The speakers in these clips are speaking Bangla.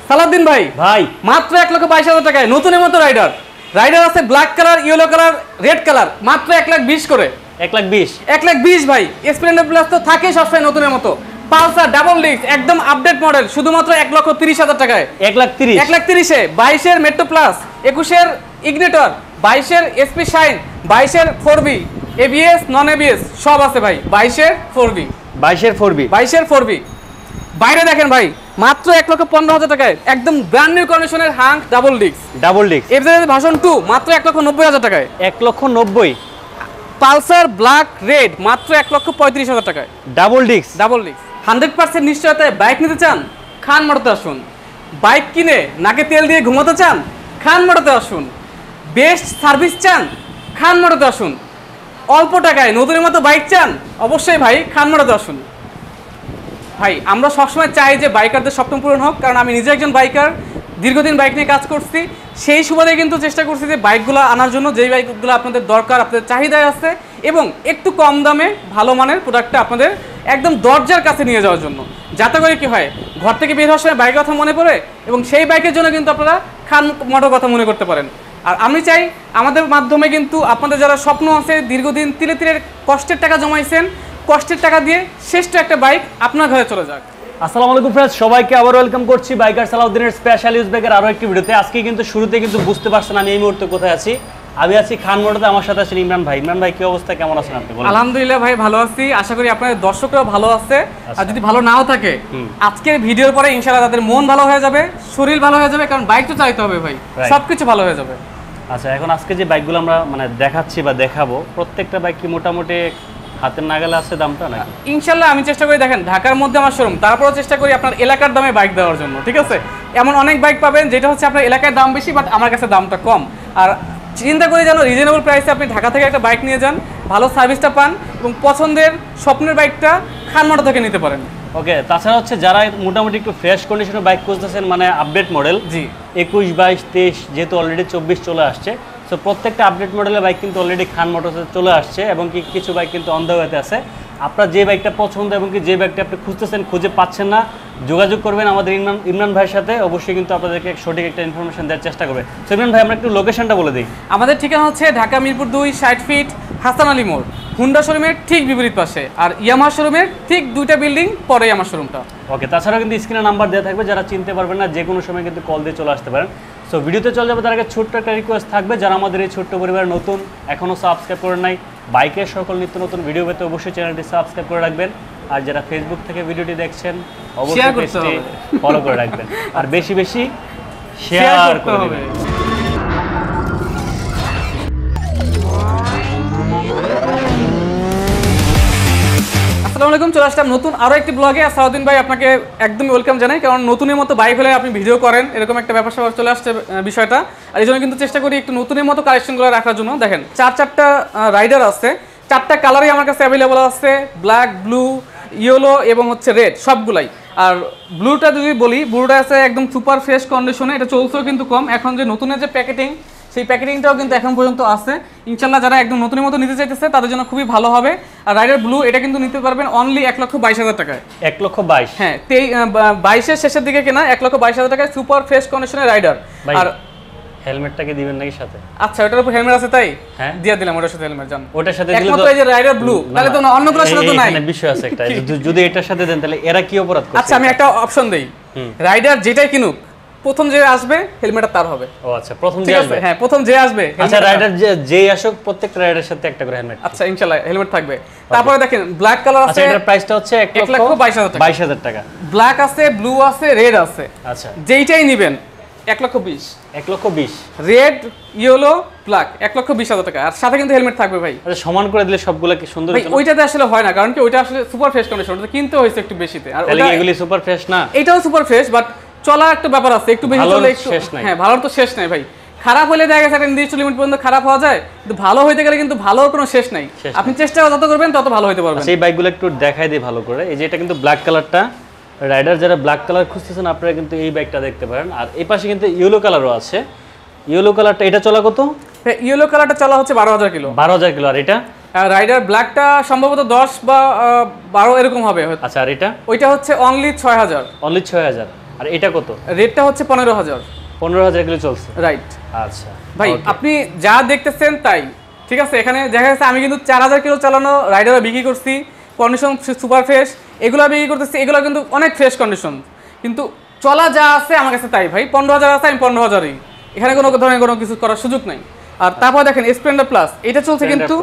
সালাউদ্দিন ভাই ভাই মাত্র 1,22,000 টাকায় নতুনের মতো রাইডার রাইডার আছে black colour, yellow colour, red colour, মাত্র 1,20,000 করে। 1,20,000 1,20,000 ভাই। স্প্লেন্ডার প্লাস তো থাকেই সবসময় নতুনের মতো। পালসার ডাবল ডিস্ক একদম আপডেট মডেল শুধুমাত্র 1,30,000 টাকায়। 1,30,000 1,30,000 22 এর মেট্রো প্লাস, 21 এর ইগনিটর, 22 এর এসপি শাইন, 22 এর 4B এবিএস নন এবিএস সব আছে ভাই। 22 এর 4B 22 এর 4B 22 এর 4B বাইরে দেখেন ভাই মাত্র 1,15,000 টাকায় একদম ব্র্যান্ড নিউ কন্ডিশনের hunk double disc FZ version 2 মাত্র 1,90,000 টাকায়। 1,90,000 পালসার ব্ল্যাক রেড মাত্র 1,35,000 টাকায় ডাবল ডিস্ক 100% নিশ্চয়তায় বাইক নিতে চান? খান মোটরতে আসুন। বাইক কিনে নাকে তেল দিয়ে ঘুমাতে চান? খান মোটরতে আসুন। বেস্ট সার্ভিস চান? খান মোটরতে আসুন। অল্প টাকায় নতুনের মতো বাইক চান? অবশ্যই ভাই খান মোটরতে আসুন। ভাই আমরা সবসময় চাই যে বাইকারদের স্বপ্ন পূরণ হোক, কারণ আমি নিজে একজন বাইকার, দীর্ঘদিন বাইক নিয়ে কাজ করছি। সেই সুবাদে কিন্তু চেষ্টা করছি যে বাইকগুলো আনার জন্য, যেই বাইকগুলো আপনাদের দরকার, আপনাদের চাহিদায় আছে, এবং একটু কম দামে ভালো মানের প্রোডাক্টটা আপনাদের একদম দরজার কাছে নিয়ে যাওয়ার জন্য, যাতে করে কি হয় ঘর থেকে বের হওয়ার সময় বাইকের কথা মনে পড়ে এবং সেই বাইকের জন্য কিন্তু আপনারা খান মোটর কথা মনে করতে পারেন। আর আমি চাই আমাদের মাধ্যমে কিন্তু আপনাদের যারা স্বপ্ন আছে, দীর্ঘদিন তিলে তিলে কষ্টের টাকা জমাইছেন, কষ্টের টাকা দিয়ে শ্রেষ্ঠ একটা বাইক আপনার ঘরে চলে যাক। আসসালামু আলাইকুম फ्रेंड्स, সবাইকে আবার ওয়েলকাম করছি বাইকার সালাউদ্দিনের স্পেশাল ইউজ ব্যাগের আরো একটি ভিডিওতে। আজকে কিন্তু শুরুতে কিন্তু বুঝতে পারছেন আমি এই মুহূর্তে কোথায় আছি। আমি আছি খান মোটরতে, আমার সাথে আছেন ইমরান ভাই। ইমরান ভাই কি অবস্থা, কেমন আছেন আপনি বলুন? আলহামদুলিল্লাহ ভাই ভালো আছি, আশা করি আপনাদের দর্শকরাও ভালো আছে। আর যদি ভালো নাও থাকে আজকের ভিডিওর পরে ইনশাআল্লাহ তাদের মন ভালো হয়ে যাবে, শরীর ভালো হয়ে যাবে, কারণ বাইক তো চাইতে হবে ভাই, সবকিছু ভালো হয়ে যাবে। আচ্ছা, এখন আজকে যে বাইকগুলো আমরা মানে দেখাচ্ছি বা দেখাবো, প্রত্যেকটা বাইক কি মোটামুটি হাতের নাগালে আছে দামটা নাকি? ইনশাআল্লাহ আমি চেষ্টা করি, দেখেন ঢাকার মধ্যে আমার শোরুম, তারপরেও চেষ্টা করি আপনার এলাকার দামে বাইক দেওয়ার জন্য, ঠিক আছে? এমন অনেক বাইক পাবেন যেটা হচ্ছে আপনার এলাকায় দাম বেশি বাট আমার কাছে দামটা কম। আর চিন্তা করে যেন রিজনেবল প্রাইসে আপনি ঢাকা থেকে একটা বাইক নিয়ে যান, ভালো সার্ভিসটা পান এবং পছন্দের স্বপ্নের বাইকটা খান মোটর থেকে নিতে পারেন। ওকে, তাছাড়া হচ্ছে যারা মোটামুটি একটু ফ্রেশ কন্ডিশনের বাইক খুঁজতেছেন, মানে আপডেট মডেল, জি 21, 22, 23, যেহেতু অলরেডি 24 চলে আসছে, সো প্রত্যেকটা আপডেট মডেলের বাইক কিন্তু অলরেডি খান মোটরসে চলে আসছে এবং কিছু বাইক কিন্তু অন দ্য ওয়েতে আছে। আপনার যে বাইকটা পছন্দ এবং যে বাইকটা আপনি খুঁজতেছেন, খুঁজে পাচ্ছেন না, যোগাযোগ করবেন আমাদের ইমরান ভাইয়ের সাথে। অবশ্যই কিন্তু আপনাদেরকে সঠিক একটা ইনফরমেশন দেওয়ার চেষ্টা করবে। সো ইমরান ভাই, আমরা একটু লোকেশনটা বলে দিই। আমাদের ঠিকানা হচ্ছে ঢাকা মিরপুর 2, 60 ফিট, হাসান আলী মোড়, হুন্ডা শোরুমের ঠিক বিপরীত পাশে, আর ইয়ামাহা শোরুমের ঠিক 2টা বিল্ডিং পরেই আমার শোরুমটা। ওকে, তাছাড়াও কিন্তু স্ক্রিনে নাম্বার দেওয়া থাকবে, যারা চিনতে পারবেন না যে কোনো সময় কিন্তু কল দিয়ে চলে আসতে পারেন। সো ভিডিওতে চলে যাবে তার আগে ছোট্ট একটা রিকোয়েস্ট থাকবে, যারা আমাদের এই ছোট্ট পরিবারের নতুন, এখনও সাবস্ক্রাইব করেন নাই, বাইকের সকল নিত্য নতুন ভিডিও পেতে অবশ্যই চ্যানেলটি সাবস্ক্রাইব করে রাখবেন। আর যারা ফেসবুক থেকে ভিডিওটি দেখছেন অবশ্যই পেজটি ফলো করে রাখবেন, আর বেশি বেশি শেয়ার করে দেবেন। আসসালামু আলাইকুম, চলে আসলাম নতুন আরও একটি ব্লগে। সালাউদ্দিন ভাই আপনাকে একদমই ওয়েলকাম জানাই, কারণ নতুনের মতো বাইক হলে আপনি ভিডিও করেন, এরকম একটা ব্যাপার স্যাপার চলে আসছে বিষয়টা। আর এই জন্য কিন্তু চেষ্টা করি একটু নতুনের মতো কালেকশনগুলো রাখার জন্য। দেখেন চারটা রাইডার আছে, 4টা কালারই আমার কাছে অ্যাভেলেবল আছে, ব্ল্যাক, ব্লু, ইয়েলো এবং হচ্ছে রেড, সবগুলাই। আর ব্লুটা যদি বলি, ব্লুটা আছে একদম সুপার ফ্রেশ কন্ডিশনে, এটা চলছেও কিন্তু কম। এখন যে নতুনের যে প্যাকেটিং, সেই প্যাকেটিংটাও কিন্তু এখন পর্যন্ত আছে। ইনশাল্লাহ যারা একদম নতুনের মতো নিতে চাইতেছে তাদের জন্য খুবই ভালো হবে। আর রাইডার ব্লু এটা কিন্তু নিতে পারবেন অনলি 1,22,000 টাকায়। 1,22,000? হ্যাঁ, 22-এর শেষের দিকে কেনা 1,22,000 টাকায় সুপার ফ্রেশ কন্ডিশনের রাইডার। আর হেলমেটটাকে দিবেন নাকি সাথে? আচ্ছা, ওটার উপর হেলমেট আছে, তাই হ্যাঁ দিয়ে দিলাম ওটার সাথে হেলমেট। জান ওটার সাথে দিলে তো এই যে রাইডার ব্লু, তাহলে তো অন্যগুলোর সাথে তো নাই। এখানে বিষয় আছে একটা, যদি এটার সাথে দেন তাহলে এরা কি অপরাধ করছে? আচ্ছা, আমি একটা অপশন দেই, রাইডার যেটাই কিনুক প্রথম যে আসবে হেলমেটটা তার হবে। ও আচ্ছা, প্রথম যে আসবে? হ্যাঁ, প্রথম যে আসবে। আচ্ছা, রাইডার যেই আসুক প্রত্যেকটা রাইডারের সাথে একটা করে হেলমেট। আচ্ছা, ইনশাআল্লাহ হেলমেট থাকবে। তারপরে দেখেন ব্ল্যাক কালার আছে। আচ্ছা, এটার প্রাইসটা হচ্ছে 1,22,000 টাকা। ব্ল্যাক আছে, ব্লু আছে, রেড আছে। আচ্ছা, যেইটাই নেবেন 1,20,000। 1,20,000 রেড, ইয়েলো, ব্ল্যাক 1,20,000 টাকা। আর সাথে কিন্তু হেলমেট থাকবে ভাই। আচ্ছা, সমান করে দিলে সবগুলা কি সুন্দর ভাই? ওইটাতে আসলে হয় না, কারণ কি ওইটা আসলে সুপার ফ্রেশ কন্ডিশন, ওটা কিনতে হয়েছে একটু বেশিতে। আর ওইটা এগুলি সুপার ফ্রেশ না? এটাও সুপার ফ্রেশ, বাট চলা একটা ব্যাপার আছে, একটু বেশি চলে একটু। হ্যাঁ, ভালোর তো শেষ নাই ভাই। খারাপ হলে দেখা গেছে একটা নির্দিষ্ট লিমিট পর্যন্ত খারাপ হওয়া যায়, কিন্তু ভালো হইতে গেলে কিন্তু ভালোর কোনো শেষ নাই। আপনি চেষ্টা যত করবেন তত ভালো হইতে পারবেন। সেই বাইকগুলো একটু দেখাই দিই ভালো করে। এই যে এটা কিন্তু ব্ল্যাক কালারটা, রাইডার যারা ব্ল্যাক কালার খুঁজতেছেন আপনারা কিন্তু এই বাইকটা দেখতে পারেন। আর এই পাশে কিন্তু ইয়েলো কালারও আছে। ইয়েলো কালারটা এটা চলা কত? ইয়েলো কালারটা চলা হচ্ছে 12,000 কিলো। 12,000 কিলো। আর এটা রাইডার ব্ল্যাকটা সম্ভবত 10 বা 12 এরকম হবে। আচ্ছা, আর এটা? ওইটা হচ্ছে অনলি 6,000। অনলি 6,000। আর এটা কত? রেটটা হচ্ছে 15,000। 15,000 কিলো চলছে, রাইট। আচ্ছা ভাই আপনি যা দেখতেছেন তাই, ঠিক আছে। এখানে দেখা যাচ্ছে আমি কিন্তু 4000 কিলো চালানো রাইডারও বিক্রি করছি, কন্ডিশন সুপার ফ্রেশ, এগুলো বিক্রি করতেছি, এগুলো কিন্তু অনেক ফ্রেশ কন্ডিশন, কিন্তু চলা যা আছে আমার কাছে তাই ভাই। 15,000 আছে, আমি 15,000ই, এখানে কোনো ধরনের কোনো কিছু করার সুযোগ নাই। আর তারপর দেখেন স্প্লেন্ডার প্লাস, এটা চলছে কিন্তু,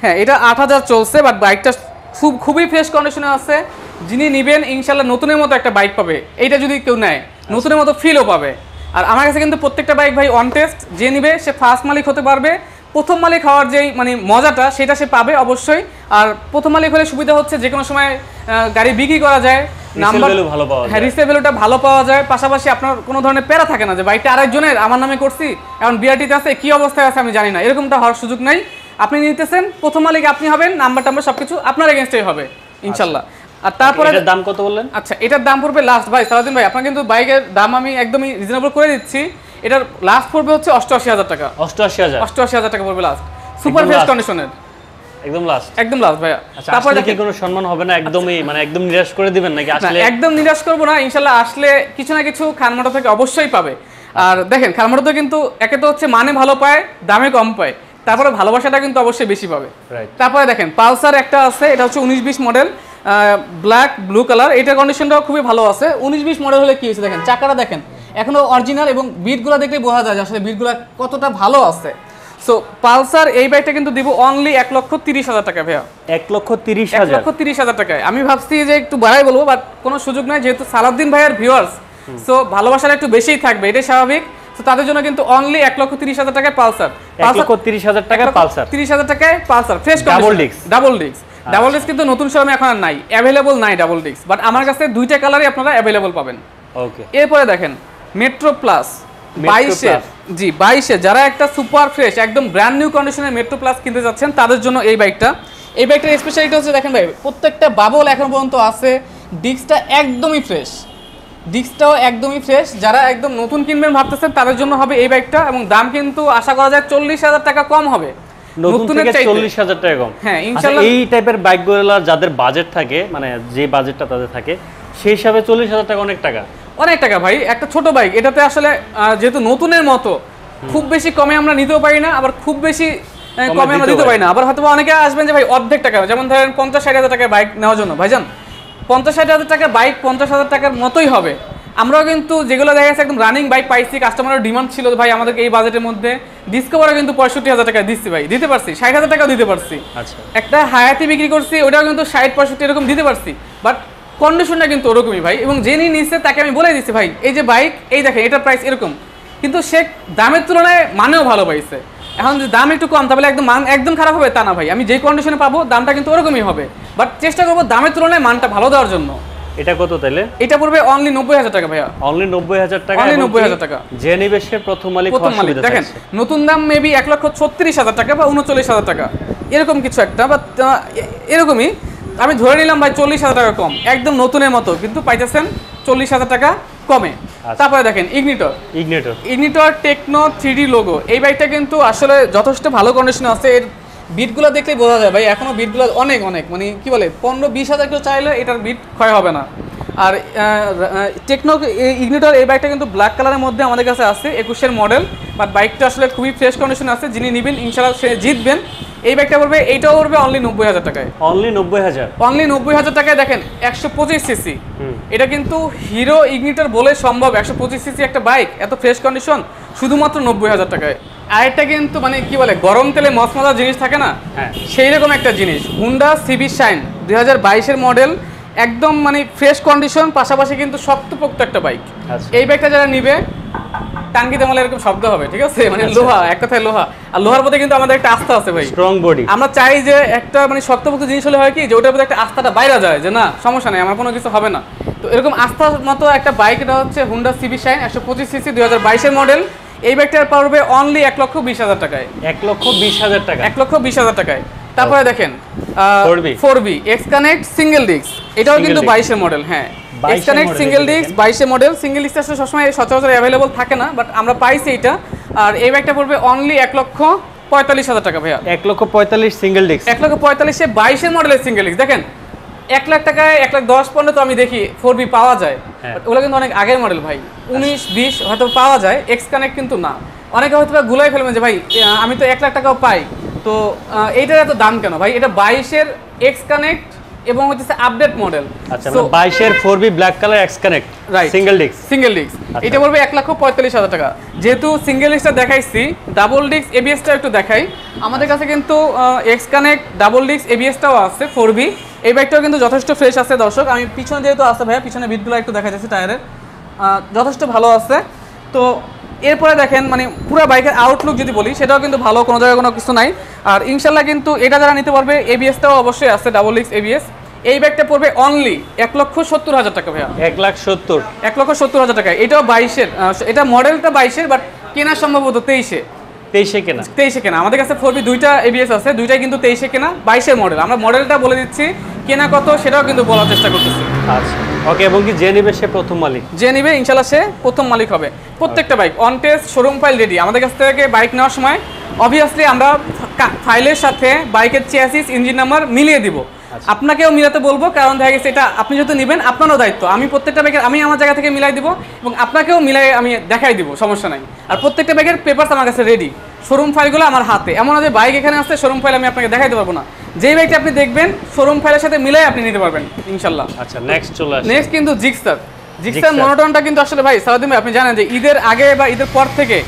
হ্যাঁ এটা 8,000 চলছে, বাট বাইকটা খুবই ফ্রেশ কন্ডিশনে আছে। যিনি নেবেন ইনশাল্লাহ নতুনের মতো একটা বাইক পাবে, এইটা যদি কেউ নেয় নতুনের মতো ফিলও পাবে। আর আমার কাছে কিন্তু প্রত্যেকটা বাইক ভাই অন টেস্ট, যে নিবে সে ফার্স্ট মালিক হতে পারবে, প্রথম মালিক হওয়ার যেই মানে মজাটা সেটা সে পাবে অবশ্যই। আর প্রথম মালিক হলে সুবিধা হচ্ছে যে কোনো সময় গাড়ি বিক্রি করা যায়, নাম্বার ভালো পাওয়া যায়, হ্যাঁ রিসেল ভ্যালুটা ভালো পাওয়া যায়, পাশাপাশি আপনার কোনো ধরনের প্যারা থাকে না যে বাইকটা আরেকজনের আমার নামে করছি, এখন বিআরটিতে আছে, কি অবস্থায় আছে আমি জানি না, এরকমটা হওয়ার সুযোগ নাই। আপনি নিতেছেন, প্রথম মালিক আপনি হবেন, নাম্বার টাম্বার সবকিছু আপনার এগেনস্টেই হবে ইনশাল্লাহ। আর তারপরে এটার দাম কত বললেন? আচ্ছা এটার দাম পড়বে লাস্ট ভাই সালাউদ্দিন ভাই, আপনার কিন্তু বাইকের দাম আমি একদমই রিজনেবল করে দিচ্ছি, এটার লাস্ট পড়বে হচ্ছে 88,000 টাকা। 88,000 টাকা পড়বে লাস্ট, সুপার ফ্রেশ কন্ডিশনের, একদম লাস্ট ভাইয়া। তারপরে কি কোনো সম্মান হবে না? একদমই মানে একদম নিরাশ করে দিবেন নাকি? আসলে একদম নিরাশ করব না ইনশাআল্লাহ, আসলে কিছু না কিছু খান মোটর থেকে অবশ্যই পাবে। আর দেখেন খান মোটর তো কিন্তু একে তো হচ্ছে মানে ভালো পায়, দামে কম পায়, তারপরে ভালোবাসাটা কিন্তু অবশ্যই বেশি পাবে। তারপরে দেখেন পালসার একটা আছে, এটা হচ্ছে 19-20 মডেল, ব্ল্যাক ব্লু কালার, এটার কন্ডিশনটাও খুবই ভালো আছে। 19-20 মডেল হলে কি হয়েছে দেখেন, চাকাটা দেখেন এখনো অরিজিনাল, এবং বিটগুলো দেখলে বোঝা যায় আসলে বিটগুলো কতটা ভালো আছে। সো পালসার এই বাইকটা কিন্তু দিব অনলি 1,30,000 টাকা ভাইয়া। 1,30,000 টাকায়। আমি ভাবছি যে একটু বাড়াই বলবো, বাট কোনো সুযোগ নাই, যেহেতু সালাউদ্দিন ভাইয়ের ভিউয়ার্স, সো ভালোবাসাটা একটু বেশিই থাকবে, এটাই স্বাভাবিক। তো তাদের জন্য কিন্তু অনলি 1,30,000 টাকায় পালসার, 1,30,000 টাকায় পালসার, 30,000 টাকায় Pulsar fresh double disc. Double disc কিন্তু নতুন শোরুমে এখন আর নাই, অ্যাভেলেবল নাই ডাবল ডিস্ক, বাট আমার কাছে দুইটা কালারই আপনারা অ্যাভেলেবল পাবেন। ওকে, এরপরে দেখেন মেট্রো প্লাস 22 যারা একটা সুপার ফ্রেশ একদম ব্র্যান্ড নিউ কন্ডিশনের মেট্রো প্লাস কিনতে যাচ্ছেন তাদের জন্য এই বাইকটার স্পেশালিটি হচ্ছে দেখেন ভাই, প্রত্যেকটা বাবল এখন পর্যন্ত আছে, ডিস্কটা একদমই ফ্রেশ, ডিস্কটাও একদমই ফ্রেশ। যারা একদম নতুন কিনবেন ভাবতেছেন তাদের জন্য হবে এই বাইকটা, এবং দাম কিন্তু আশা করা যায় 40,000 টাকা কম হবে, নতুন থেকে 40,000 টাকা কম। হ্যাঁ ইনশাআল্লাহ। এই টাইপের বাইকগুলো যাদের বাজেট থাকে, মানে যে বাজেটটা তাদের থাকে, সেই হিসাবে 40,000 টাকা অনেক টাকা ভাই। একটা ছোট বাইক, এটাতে আসলে যেহেতু নতুনের মতো খুব বেশি কমে আমরা নিতেও পারি না, আবার খুব বেশি কমে আমরা দিতে পারি না। আবার হয়তো অনেকে আসবেন যে ভাই অর্ধেক টাকা, যেমন ধরেন 50-60 টাকার বাইক নেওয়ার জন্য ভাইজান 50-60 টাকার বাইক 50,000 টাকার মতোই হবে। আমরাও কিন্তু যেগুলো দেখা যাচ্ছে একদম রানিং বাইক পাইছি, কাস্টমারের ডিমান্ড ছিল ভাই আমাদেরকে এই বাজেটের মধ্যে, ডিসকভারও কিন্তু 65,000 টাকা দিচ্ছি ভাই, দিতে পারছি, 60,000 টাকাও দিতে পারছি। একটা হায়াতি বিক্রি করছি, ওটাও কিন্তু 60-65 এরকম দিতে পারছি, বাট কন্ডিশনটা কিন্তু ওরকমই ভাই। এবং যে নিচ্ছে তাকে আমি বলে দিচ্ছি ভাই এই যে বাইক, এই দেখেন এটার প্রাইস এরকম, কিন্তু সে দামের তুলনায় মানেও ভালো পাইছে। এখন যদি দাম একটু কম তাহলে একদম মান একদম খারাপ হবে তা না ভাই, আমি যে কন্ডিশনে পাবো দামটা কিন্তু ওরকমই হবে, বাট চেষ্টা করবো দামের তুলনায় মানটা ভালো দেওয়ার জন্য। এটা কত তাহলে? এটা পড়বে অনলি 90,000 টাকা ভাইয়া, অনলি 90,000 টাকা, অনলি 90,000 টাকা। যে নিবে সে প্রথম মালিক দেখেন নতুন দাম মেবি 1,36,000 টাকা বা 39,000 টাকা এরকম কিছু একটা, বা এরকমই আমি ধরে নিলাম ভাই 40,000 টাকা কম, একদম নতুনের মতো, কিন্তু পাইতেছেন 40,000 টাকা কমে। তারপরে দেখেন ইগনিটর টেকনো 3D লোগো, এই বাইকটা কিন্তু আসলে যথেষ্ট ভালো কন্ডিশনে আছে, এর বিটগুলো দেখলেই বোঝা যায় ভাই, এখনো বিটগুলো অনেক মানে কি বলে 15-20,000 কেউ চাইলে এটার বিট ক্ষয় হবে না। আর টেকনো ইগনিটর এই বাইকটা কিন্তু ব্ল্যাক কালারের মধ্যে আমাদের কাছে আছে, 21-এর মডেল, বাট বাইকটা আসলে খুবই ফ্রেশ কন্ডিশন আছে, যিনি নেবেন ইনশাআল্লাহ সে জিতবেন। এই বাইকটা পড়বে, এইটাও পড়বে অনলি 90,000 টাকায়, অনলি 90,000 টাকায়। দেখেন 125 সিসি, এটা কিন্তু হিরো ইগনিটর বলে সম্ভব 125 সিসি একটা বাইক, এত ফ্রেশ কন্ডিশন শুধুমাত্র 90,000 টাকায়। আরেকটা কিন্তু মানে কি বলে গরম তেলে মশমজা জিনিস থাকে না, সেই রকম একটা জিনিস, হুন্ডা সিবি শাইন 2022-এর মডেল, একদম মানে ফ্রেশ কন্ডিশন, পাশাপাশি কিন্তু শক্তপোক্ত একটা বাইক। এই বাইকটা যারা নিবে টাঙ্গিতে মালে এরকম শব্দ হবে, ঠিক আছে, মানে লোহা, এক কথায় লোহা। আর লোহার প্রতি কিন্তু আমাদের একটা আস্থা আছে ভাই, স্ট্রং বডি। আমরা চাই যে একটা মানে শক্তপোক্ত জিনিস হলে হয় কি যে ওটার প্রতি একটা আস্থাটা বাইরে যায়, যে না সমস্যা নেই আমার কোনো কিছু হবে না। তো এরকম আস্থার মতো একটা বাইক, এটা হচ্ছে হুন্ডা সিবি শাইন 125 সিসি 2022-এর মডেল। এই বাইকটার পড়বে অনলি 1,20,000 টাকায়, 1,20,000 টাকা, 1,20,000 টাকায়। তারপরে দেখেন 4B x connect single disc, এটাও কিন্তু 22-এর মডেল। হ্যাঁ এক্স কানেক্ট সিঙ্গেল ডিস্ক 22-এর মডেল, সিঙ্গেল ডিস্ক আসলে সবসময় সচরাচর অ্যাভেলেবল থাকে না, বাট আমরা পাইছি এটা। আর এই বাইকটা পড়বে অনলি 1,45,000 টাকা ভাইয়া, 1,45,000 সিঙ্গেল ডিস্ক, 1,45,000 22-এর মডেলের সিঙ্গেল ডিস্ক। দেখেন 1 লাখ টাকায় 1,10,15 তো আমি দেখি 4B পাওয়া যায়, ওগুলো কিন্তু অনেক আগের মডেল ভাই, 19-20 হয়তো পাওয়া যায়, এক্স কানেক্ট কিন্তু না। অনেকে হয়তো গুলাই ফেলবেন যে ভাই আমি তো 1 লাখ টাকাও পাই, তো এইটার এত দাম কেন ভাই? এটা 22-এর এক্স কানেক্ট এবং হচ্ছে আপডেট মডেল। আচ্ছা, মানে 22-এর 4B black colour x connect, right, single disc. Single disc এটা পড়বে 1,45,000 টাকা। যেহেতু সিঙ্গেল ডিস্কটা দেখাইছি, ডাবল ডিস্ক এবিএসটা একটু দেখাই। আমাদের কাছে কিন্তু এক্স কানেক্ট ডাবল ডিস্ক এবিএসটাও আছে 4B। এই বাইকটাও কিন্তু যথেষ্ট ফ্রেশ আছে দর্শক। আমি পিছনে যেহেতু আছে ভাইয়া, পিছনে বিটগুলো একটু দেখা যাচ্ছে টায়ারের, যথেষ্ট ভালো আছে। তো এরপরে দেখেন মানে পুরো বাইকের আউটলুক যদি বলি, সেটাও কিন্তু ভালো, কোনো জায়গায় কোনো কিছু নাই। আর ইনশাল্লাহ কিন্তু এটা যারা নিতে পারবে, এবিএসটাও অবশ্যই আছে, ডাবল ডিস্ক এবিএস। এই ব্যাগটা পড়বে অনলি 1,70,000 টাকা ভাইয়া। 1,70,000, 1,70,000 টাকা। এটাও 22-এর, এটা মডেলটা 22-এর, বাট কেনা সম্ভবত 23-এ কেনা। 23-এ কেনা। আমাদের কাছে 4B দুইটা এবিএস আছে, দুইটাই কিন্তু 23-এ কেনা, 22-এর মডেল। আমরা মডেলটা বলে দিচ্ছি, কেনা কত সেটাও কিন্তু বলার চেষ্টা করতেছি। আচ্ছা, ওকে। এবং কি যে নিবে সে প্রথম মালিক, যে নিবে ইনশাল্লাহ সে প্রথম মালিক হবে। প্রত্যেকটা bike on test, showroom file ready. আমাদের কাছ থেকে বাইক নেওয়ার সময় অবভিয়াসলি আমরা ফাইলের সাথে বাইকের চ্যাসিস, ইঞ্জিন নাম্বার মিলিয়ে দিব। আপনাকেও মিলাতে বলবো, কারণ দেখা গেছে এটা আপনি যেহেতু নেবেন, আপনারও দায়িত্ব। আমি প্রত্যেকটা ব্যাগের আমি আমার জায়গা থেকে মিলাই দিব এবং আপনাকেও মিলাই আমি দেখাই দিব, সমস্যা নাই। আর প্রত্যেকটা ব্যাগের পেপারস আমার কাছে রেডি, শোরুম ফাইলগুলো আমার হাতে। এমন না যে বাইক এখানে আসছে, শোরুম ফাইল আমি আপনাকে দেখাইতে পারবো না। যেই বাইকটা আপনি দেখবেন শোরুম ফাইলের সাথে মিলাই আপনি নিতে পারবেন ইনশাল্লাহ। আচ্ছা, নেক্সট চলে আসে। নেক্সট কিন্তু জিক্সার মনোটনটা কিন্তু আসলে ভাই সালাউদ্দিন ভাই আপনি জানেন যে ঈদের আগে বা ঈদের পর থেকে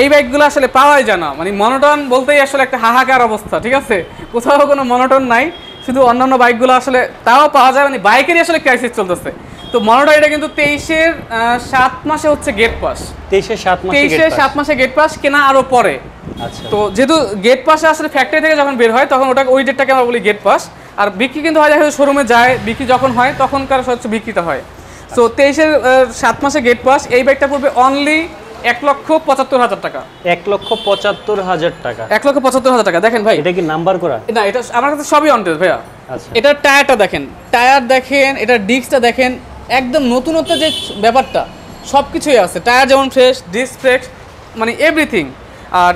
এই বাইকগুলো আসলে পাওয়াই যায় না। মানে মনোটন বলতেই আসলে একটা হাহাকার অবস্থা, ঠিক আছে? কোথাও কোনো মনোটন নাই, শুধু অন্যান্য বাইকগুলো আসলে তাও পাওয়া যায়, মানে বাইকেরই আসলে ক্রাইসিস চলতেছে। তো মনোটন এটা কিন্তু 23-এর 7 মাসে হচ্ছে গেট পাস, 23-এর 7 মাসে গেট পাস, কেনা আরো পরে। আচ্ছা, তো যেহেতু গেট পাসে আসলে ফ্যাক্টরি থেকে যখন বের হয় তখন ওই ডেটটাকে আমরা বলি গেট পাস। আর বিক্রি কিন্তু হয় দেখা যায় শোরুমে যায়, বিক্রি যখন হয় তখনকার হচ্ছে বিক্রিটা হয়। সো 23-এর 7 মাসে গেট পাস। এই বাইকটা পড়বে অনলি 1,75,000 টাকা। 1,75,000 টাকা। 1,75,000 টাকা। দেখেন ভাই, এটা কি নাম্বার করা? না, এটা আমার কাছে সবই অন টেস্ট ভাইয়া। আচ্ছা, এটা টায়ারটা দেখেন, এটা ডিস্কটা দেখেন, একদম নতুনত্ব যে ব্যাপারটা সব কিছুই আছে। টায়ার যেমন ফ্রেশ, ডিস্ক ফ্রেশ, মানে এভরিথিং। আর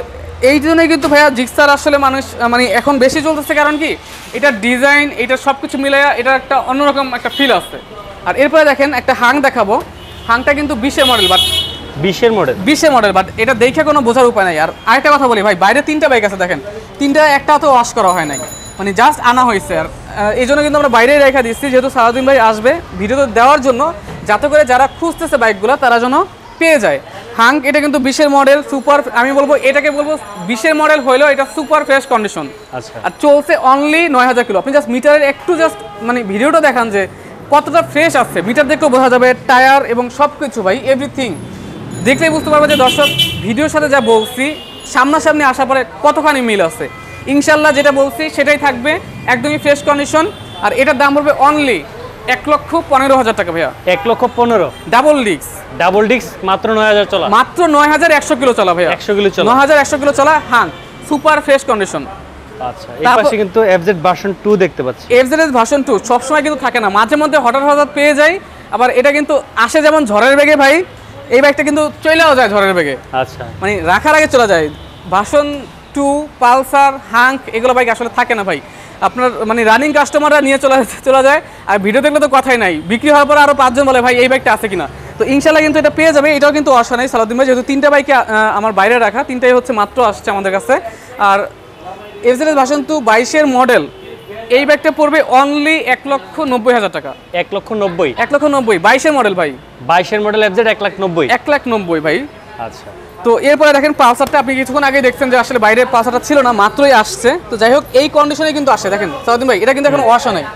এই জন্যই কিন্তু ভাইয়া জিক্সার আসলে মানুষ মানে এখন বেশি চলতেছে, কারণ কি এটা ডিজাইন, এটা সব কিছু মিলাইয়া এটা একটা অন্যরকম একটা ফিল আছে। আর এরপরে দেখেন একটা হাং দেখাবো। হাংটা কিন্তু 20-এর মডেল, বাট 20-এর মডেল, বাট এটা দেখে কোনো বোঝার উপায় নাই। আর আরেকটা কথা বলি ভাই, বাইরে 3টা বাইক আছে দেখেন, 3টা একটাও তো ওয়াশ করা হয় নাই, মানে জাস্ট আনা হয়েছে। আর এই জন্য কিন্তু আমরা বাইরেই রেখে দিচ্ছি, যেহেতু সালাউদ্দিন ভাই আসবে ভিডিওতে দেওয়ার জন্য, যাতে করে যারা খুঁজতেছে বাইকগুলো তারা যেন পেয়ে যায়। হাং এটা কিন্তু 20-এর মডেল, সুপার, আমি বলবো এটাকে বলবো 20-এর মডেল হইলেও এটা সুপার ফ্রেশ কন্ডিশন। আচ্ছা, আর চলছে অনলি 9,000 কিলো। আপনি জাস্ট মিটারের একটু জাস্ট মানে ভিডিওটা দেখান যে কতটা ফ্রেশ আছে, মিটার দেখলেও বোঝা যাবে। টায়ার এবং সব কিছু ভাই এভরিথিং দেখলেই বুঝতে পারবে যে দর্শক ভিডিওর সাথে যা বলছি সামনাসামনি আসার পরে কতখানি মিল আছে। ইনশাল্লাহ যেটা বলছি সেটাই থাকবে, একদমই ফ্রেশ কন্ডিশন। আর এটার দাম পড়বে অনলি 1,15,000 টাকা ভাইয়া। 1,15,000 ডাবল ডিস্ক মাত্র 9,000 চলা, মাত্র 9,100 কিলো চলা ভাইয়া, 100 কিলো চলা, 9,100 কিলো চলা হাং, সুপার ফ্রেশ কন্ডিশন। আচ্ছা, এই পাশে কিন্তু FZ ভার্সন 2 দেখতে পাচ্ছি। FZ ভার্সন 2 সবসময় কিন্তু থাকে না, মাঝে মধ্যে হঠাৎ পেয়ে যায়। আবার এটা কিন্তু আসে যেমন ঝড়ের বেগে ভাই, এই বাইকটা কিন্তু চলেও যায় ঝড়ের বেগে। আচ্ছা, মানে রাখার আগে চলে যায়। ভার্সন 2, পালসার, হাঙ্ক এগুলো বাইক আসলে থাকে না ভাই, আপনার মানে রানিং কাস্টমাররা নিয়ে চলে যায়। আর ভিডিও দেখলে তো কথাই নাই, বিক্রি হওয়ার পর আরও 5 জন বলে ভাই এই বাইকটা আছে কিনা। তো ইনশাল্লাহ কিন্তু এটা পেয়ে যাবে। এটাও কিন্তু অসা নেই সালাউদ্দিন ভাই, যেহেতু 3টা বাইকে আমার বাইরে রাখা, 3টাই হচ্ছে মাত্র আসছে আমাদের কাছে। আর FZ ভার্সন 2 22-এর মডেল, এই ব্যাগটা পড়বে অনলি 1,90,000 টাকা। 1,90,000, 1,90,000 22-এর মডেল ভাই, 22-এর মডেল FZ 1,90,000। 1,90,000 ভাই। আচ্ছা, তো এরপরে দেখেন পালসারটা, আপনি কিছুক্ষণ আগে দেখছেন যে আসলে বাইরে পালসারটা ছিল না, মাত্রই আসছে। তো যাই হোক এই কন্ডিশনে কিন্তু আসে। দেখেন সালাউদ্দিন ভাই, এটা কিন্তু এখন ওয়াশ হয় নাই,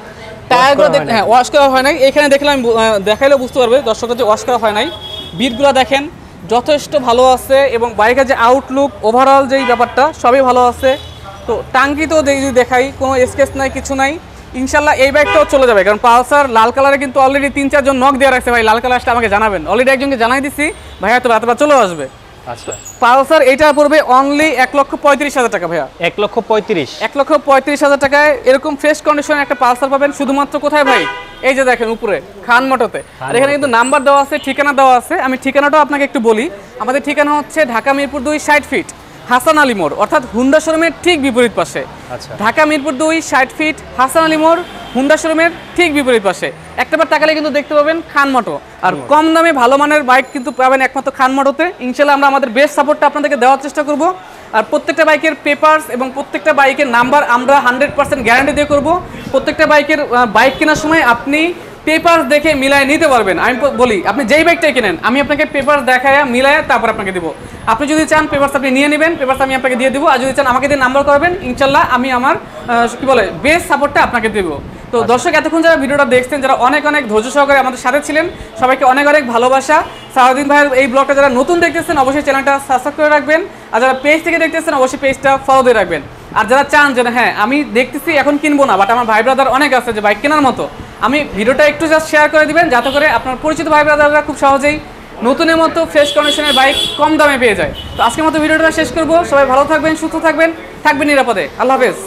টায়ারগুলো দেখেন, হ্যাঁ ওয়াশ করা হয় নাই। এখানে দেখলে আমি দেখাইলেও বুঝতে পারবে দর্শকরা যে ওয়াশ করা হয় নাই। বিটগুলো দেখেন যথেষ্ট ভালো আছে, এবং বাইকের যে আউটলুক ওভারঅল যেই ব্যাপারটা সবই ভালো আছে। তো টাঙ্কি তো যদি দেখাই, কোনো স্কেচ নাই, কিছু নাই। ইনশাল্লাহ এই বাইকটাও চলে যাবে, কারণ পালসার লাল কালারে কিন্তু অলরেডি 3-4 জন নক দেওয়া রাখছে ভাই, লাল কালার আসলে আমাকে জানাবেন। অলরেডি একজনকে জানাই দিচ্ছি ভাই, হয়তো রাতটা চলে আসবে। আচ্ছা, পালসার এটা পড়বে অনলি 1,35,000 টাকা ভাইয়া। 1,35,000, 1,35,000 টাকায় এরকম ফ্রেশ কন্ডিশনের একটা পালসার পাবেন শুধুমাত্র কোথায় ভাই? এই যে দেখেন উপরে খান মোটরতে। আর এখানে কিন্তু নাম্বার দেওয়া আছে, ঠিকানা দেওয়া আছে। আমি ঠিকানাটাও আপনাকে একটু বলি। আমাদের ঠিকানা হচ্ছে ঢাকা মিরপুর 2 60 ফিট, হাসান আলী মোড়, অর্থাৎ হুন্ডা শোরুমের ঠিক বিপরীত পাশে। আচ্ছা, ঢাকা মিরপুর 2 60 ফিট হাসান আলী মোড়, হুন্ডা শোরুমের ঠিক বিপরীত পাশে। একটাবার তাকালে কিন্তু দেখতে পাবেন খান মোটো, আর কম দামে ভালো মানের বাইক কিন্তু পাবেন একমাত্র খান মোটোতে। ইনশাল্লাহ আমরা আমাদের বেস্ট সাপোর্টটা আপনাদেরকে দেওয়ার চেষ্টা করব। আর প্রত্যেকটা বাইকের পেপারস এবং প্রত্যেকটা বাইকের নাম্বার আমরা 100% গ্যারান্টি দিয়ে করব। প্রত্যেকটা বাইকের বাইক কেনার সময় আপনি পেপারস দেখে মিলায় নিতে পারবেন। আমি বলি আপনি যেই বাইকটাই কেনেন আমি আপনাকে পেপারস দেখায় মিলায় তারপর আপনাকে দিব। আপনি যদি চান পেপারস আপনি নিয়ে নেবেন, পেপারস আমি আপনাকে দিয়ে দিব। আর যদি চান আমাকে দিয়ে নাম্বার করবেন, ইনশাল্লাহ আমি আমার কি বলে বেস্ট সাপোর্টটা আপনাকে দেব। তো দর্শক এতক্ষণ যারা ভিডিওটা দেখছেন, যারা অনেক অনেক ধৈর্য সহকারে আমাদের সাথে ছিলেন, সবাইকে অনেক অনেক ভালোবাসা। সারাদিন ভাইয়ের এই ব্লগটা যারা নতুন দেখতেছেন অবশ্যই চ্যানেলটা সাবস্ক্রাইব করে রাখবেন, আর যারা পেজ থেকে দেখতেছেন অবশ্যই পেজটা ফলো দিয়ে রাখবেন। আর যারা চান যে হ্যাঁ আমি দেখতেছি এখন কিনবো না, বাট আমার ভাই ব্রাদার অনেক আছে যে বাইক কেনার মতো, আমি ভিডিওটা একটু জাস্ট শেয়ার করে দিবেন যাতে করে আপনার পরিচিত ভাই ব্রাদাররা খুব সহজেই নতুনের মতো ফ্রেশ কন্ডিশনের বাইক কম দামে পেয়ে যায়। তো আজকের মতো ভিডিওটা শেষ করবো। সবাই ভালো থাকবেন, সুস্থ থাকবেন, থাকবেন নিরাপদে। আল্লাহ হাফেজ।